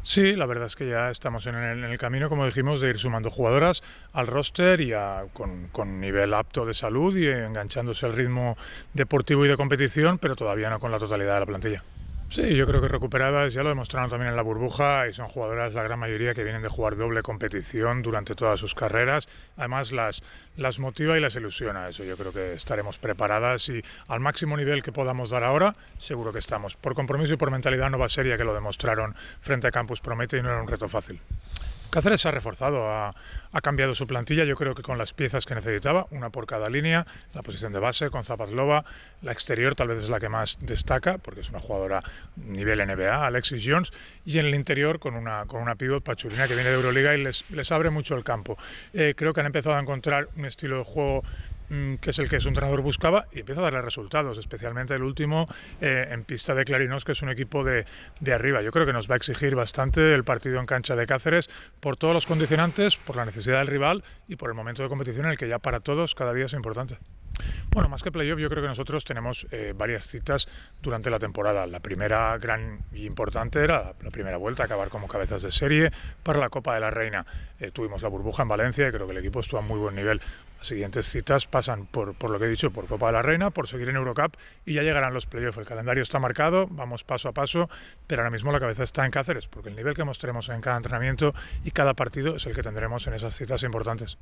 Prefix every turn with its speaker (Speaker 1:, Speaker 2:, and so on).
Speaker 1: Sí, la verdad es que ya estamos en el camino, como dijimos, de ir sumando jugadoras al roster y con nivel apto de salud y enganchándose al ritmo deportivo y de competición, pero todavía no con la totalidad de la plantilla. Sí, yo creo que recuperadas, ya lo demostraron también en la burbuja y son jugadoras, la gran mayoría, que vienen de jugar doble competición durante todas sus carreras. Además, las motiva y las ilusiona eso. Yo creo que estaremos preparadas y al máximo nivel que podamos dar ahora, seguro que estamos. Por compromiso y por mentalidad nueva seria, que lo demostraron frente a Campus Promete y no era un reto fácil. Cáceres se ha reforzado, ha cambiado su plantilla, yo creo que con las piezas que necesitaba, una por cada línea, la posición de base con Zapazlova, la exterior tal vez es la que más destaca, porque es una jugadora nivel NBA, Alexis Jones, y en el interior con una pívot, Pachurina, que viene de Euroliga y les abre mucho el campo. Creo que han empezado a encontrar un estilo de juego que es el que su entrenador buscaba y empieza a darle resultados, especialmente el último en pista de Clarinos, que es un equipo de arriba. Yo creo que nos va a exigir bastante el partido en cancha de Cáceres por todos los condicionantes, por la necesidad del rival y por el momento de competición en el que ya para todos cada día es importante. Bueno, más que playoff, yo creo que nosotros tenemos varias citas durante la temporada. La primera gran y importante era la primera vuelta, acabar como cabezas de serie para la Copa de la Reina. Tuvimos la burbuja en Valencia y creo que el equipo estuvo a muy buen nivel. Las siguientes citas pasan por lo que he dicho, por Copa de la Reina, por seguir en Eurocup y ya llegarán los playoffs. El calendario está marcado, vamos paso a paso, pero ahora mismo la cabeza está en Cáceres, porque el nivel que mostremos en cada entrenamiento y cada partido es el que tendremos en esas citas importantes.